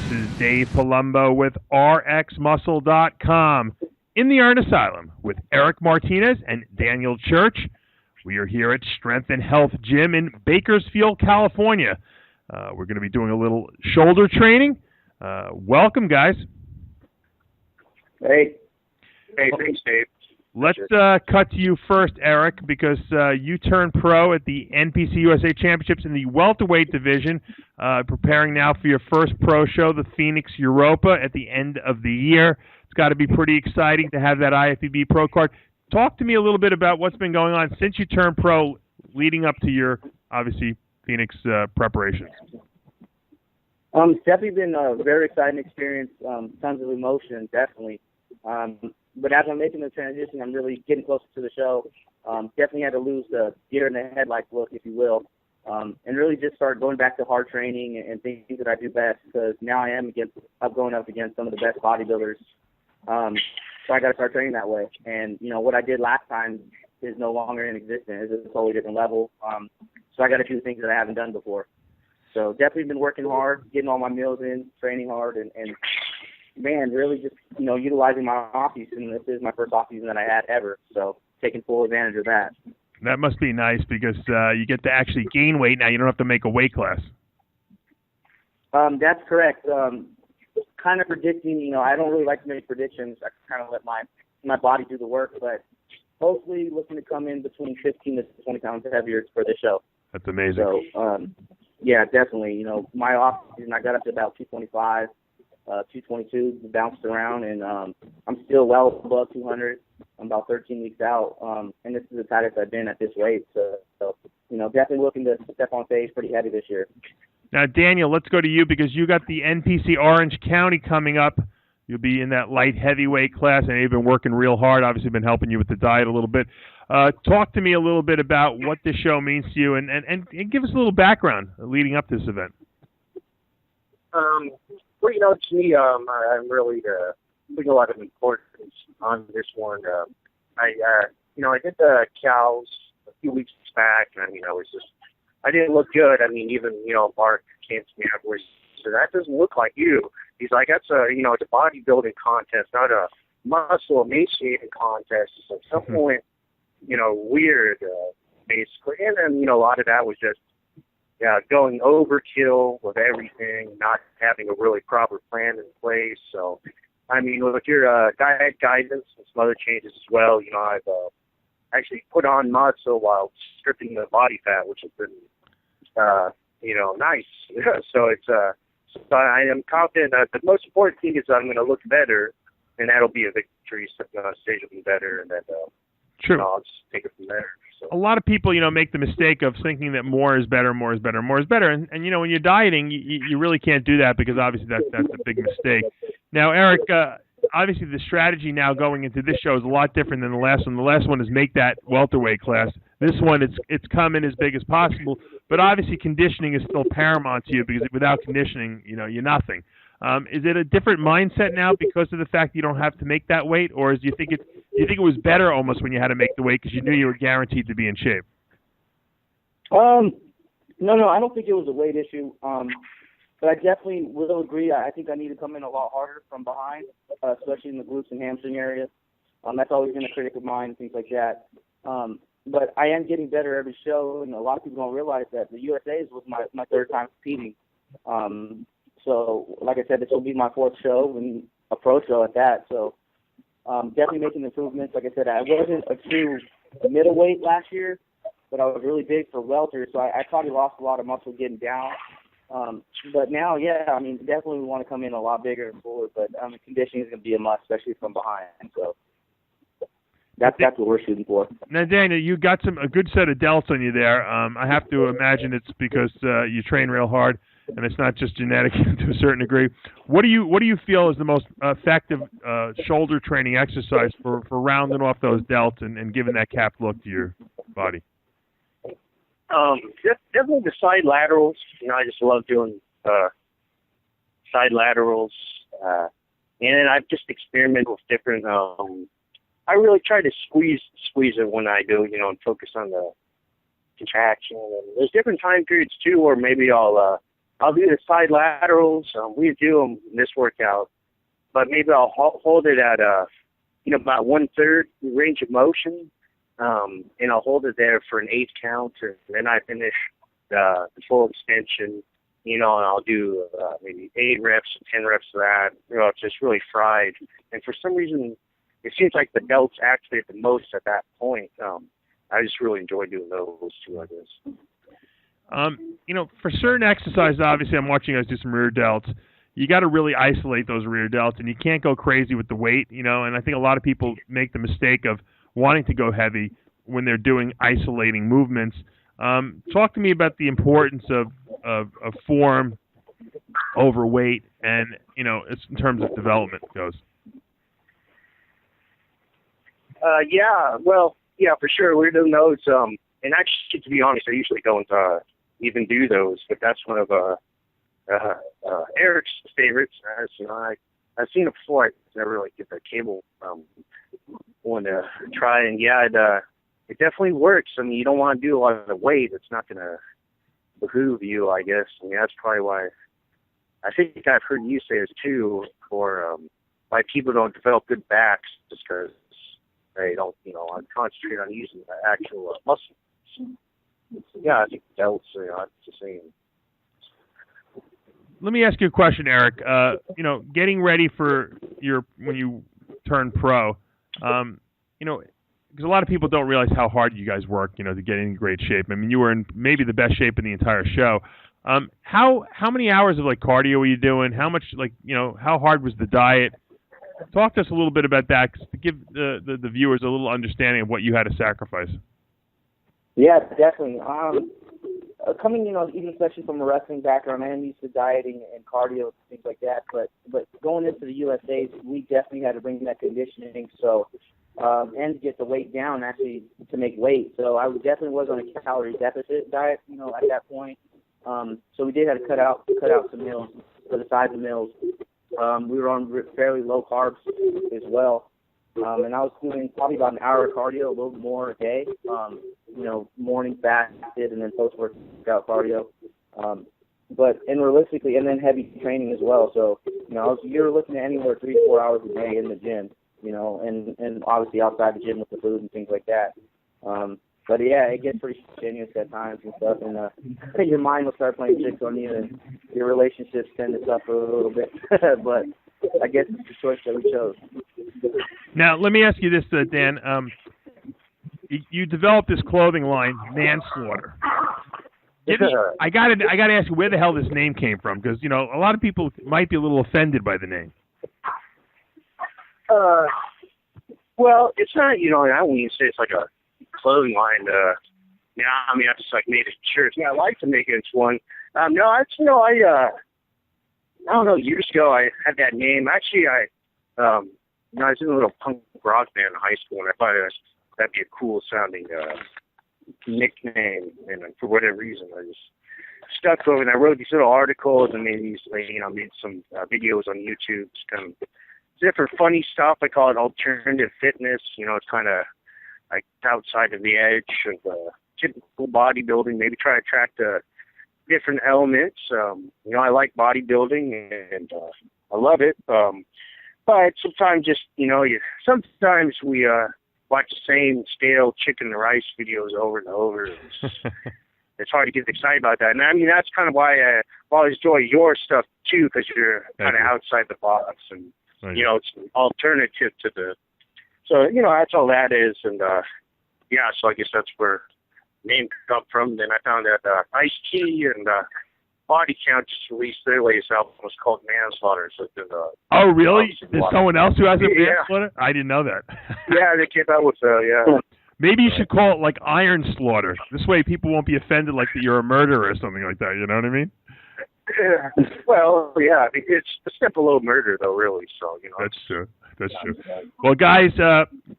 This is Dave Palumbo with RxMuscle.com in the Art Asylum with Erik Martinez and Daniel Church. We are here at Strength and Health Gym in Bakersfield, California. We're going to be doing a little shoulder training. Welcome, guys. Hey, thanks, Dave. Let's cut to you first, Erik, because you turned pro at the NPC USA Championships in the welterweight division, preparing now for your first pro show, the Phoenix Europa, at the end of the year. It's got to be pretty exciting to have that IFBB pro card. Talk to me a little bit about what's been going on since you turned pro, leading up to your, obviously, Phoenix preparations. It's definitely been a very exciting experience, tons of emotion, definitely. But as I'm making the transition, I'm really getting closer to the show. Definitely had to lose the deer in the headlights look, if you will, and really just start going back to hard training and things that I do best, because now I'm going up against some of the best bodybuilders. So I got to start training that way. And, what I did last time is no longer in existence. It's a totally different level. So I got to do things that I haven't done before. So definitely been working hard, getting all my meals in, training hard, and man, really just, utilizing my off-season. This is my first off-season that I had ever, so taking full advantage of that. That must be nice because you get to actually gain weight now. You don't have to make a weight class. That's correct. Kind of predicting, I don't really like to make predictions. I kind of let my body do the work, but hopefully looking to come in between 15 to 20 pounds heavier for this show. That's amazing. So, yeah, definitely. My off-season, I got up to about 225. 222, bounced around, and I'm still well above 200. I'm about 13 weeks out, and this is the tightest I've been at this weight. So definitely looking to step on stage pretty heavy this year. Now, Daniel, let's go to you because you got the NPC Orange County coming up. You'll be in that light heavyweight class, and you've been working real hard. Obviously, been helping you with the diet a little bit. Talk to me a little bit about what this show means to you, and give us a little background leading up to this event. Well, to me, I'm really putting a lot of importance on this one. I did the cows a few weeks back, and I didn't look good. Even Mark came to me afterwards and said, "That doesn't look like you." He's like, "That's it's a bodybuilding contest, not a muscle emaciating contest." So something went, weird, basically, and then a lot of that was just. Going overkill with everything, not having a really proper plan in place. So, with your diet guidance and some other changes as well, I've actually put on muscle while stripping the body fat, which has been, nice. So it's, so I am confident that the most important thing is that I'm going to look better, and that'll be a victory. So the stage will be better, and then I'll just take it from there. So. A lot of people, make the mistake of thinking that more is better. And when you're dieting, you really can't do that because obviously that's a big mistake. Now, Erik, obviously the strategy now going into this show is a lot different than the last one. The last one is make that welterweight class. This one, it's come in as big as possible, but obviously conditioning is still paramount to you because without conditioning, you're nothing. Is it a different mindset now because of the fact you don't have to make that weight, or do you think it was better almost when you had to make the weight because you knew you were guaranteed to be in shape? No, I don't think it was a weight issue. But I definitely will agree. I think I need to come in a lot harder from behind, especially in the glutes and hamstring areas. That's always been a critic of mine, things like that. But I am getting better every show, and a lot of people don't realize that the USA's was my third time competing. So, like I said, this will be my fourth show and a pro show at that. So, definitely making improvements. Like I said, I wasn't a true middleweight last year, but I was really big for welter, so I probably lost a lot of muscle getting down. But now, definitely we want to come in a lot bigger and forward, but conditioning is going to be a must, especially from behind. So that's what we're shooting for. Now, Daniel, you got a good set of delts on you there. I have to imagine it's because you train real hard, and it's not just genetic to a certain degree. What do you feel is the most effective shoulder training exercise for rounding off those delts and giving that capped look to your body? Definitely the side laterals. I just love doing side laterals. And then I've just experimented with different. I really try to squeeze it when I do, and focus on the contraction. And there's different time periods too, where maybe I'll I'll do the side laterals. We do them in this workout, but maybe I'll hold it at about 1/3 range of motion, and I'll hold it there for an 8 count, and then I finish the full extension. And I'll do maybe 8 reps, 10 reps of that. It's just really fried. And for some reason, it seems like the delts activate the most at that point. I just really enjoy doing those two, I guess. For certain exercises, obviously, I'm watching you guys do some rear delts. You got to really isolate those rear delts, and you can't go crazy with the weight, and I think a lot of people make the mistake of wanting to go heavy when they're doing isolating movements. Talk to me about the importance of form over weight, and, it's in terms of development goes. Yeah, for sure. We're doing those. And actually, to be honest, I usually don't even do those, but that's one of Erik's favorites. I've seen it before. I never really get the cable one to try, and it definitely works. I mean, you don't want to do a lot of the weight. It's not going to behoove you, I guess. I mean, that's probably why I think I've heard you say this too, for why people don't develop good backs, just because they don't, concentrate on using the actual muscles. Yeah, I think that's the same. Let me ask you a question, Erik. Getting ready for when you turn pro, because a lot of people don't realize how hard you guys work, to get in great shape. I mean, you were in maybe the best shape in the entire show. How many hours of cardio were you doing? How much how hard was the diet? Talk to us a little bit about that, to give the viewers a little understanding of what you had to sacrifice. Yeah, definitely. Coming, even especially from a wrestling background, I'm used to dieting and cardio and things like that. But going into the USA, we definitely had to bring that conditioning. So, and to get the weight down, actually, to make weight. So I definitely was on a calorie deficit diet, at that point. So we did have to cut out some meals for the size of meals. We were on fairly low carbs as well. And I was doing probably about an hour of cardio, a little more a day. Morning fasted and then post-workout cardio. And realistically, and then heavy training as well. So, you're looking at anywhere 3 to 4 hours a day in the gym, and obviously outside the gym with the food and things like that. But yeah, it gets pretty strenuous at times and stuff, and your mind will start playing tricks on you, and your relationships tend to suffer a little bit. But I guess it's the choice that we chose. Now, let me ask you this, Dan. You developed this clothing line, Manslaughter. I got to ask you where the hell this name came from, because a lot of people might be a little offended by the name. Well, it's not. I wouldn't even say it's like a clothing line. I just made a shirt. Yeah, I like to make it into one. I don't know. Years ago, I had that name. Actually, I was in a little punk rock band in high school, and I thought that'd be a cool sounding nickname. And for whatever reason, I just stuck with it. And I wrote these little articles and made some videos on YouTube, just kind of different funny stuff. I call it alternative fitness. It's kind of like outside of the edge of typical bodybuilding. Maybe try to attract different elements. I like bodybuilding and I love it. But sometimes sometimes we watch the same stale chicken and rice videos over and over. It's hard to get excited about that. And that's kind of why I always enjoy your stuff too, because you're kind of outside the box and, it's an alternative to so, that's all that is. And, so I guess that's where the name come from. Then I found that Ice-T and Body Count just released their latest album. It was called Manslaughter. So oh, really? There's someone else who has a Manslaughter? I didn't know that. Yeah, they came out with Maybe you should call it like Iron Slaughter. This way people won't be offended like that you're a murderer or something like that. You know what I mean? Well, yeah. It's a step below murder, though, really. So, That's true. That's true. Well, guys,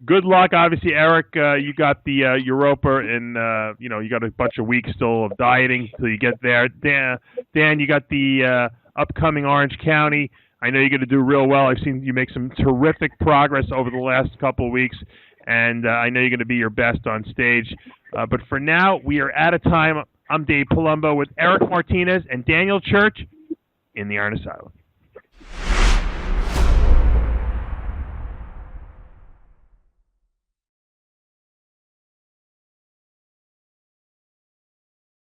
good luck. Obviously, Erik, you got the Europa, and you got a bunch of weeks still of dieting till you get there. Dan, you got the upcoming Orange County. I know you're going to do real well. I've seen you make some terrific progress over the last couple of weeks, and I know you're going to be your best on stage. But for now, we are out of time. I'm Dave Palumbo with Erik Martinez and Daniel Church in the Iron Asylum.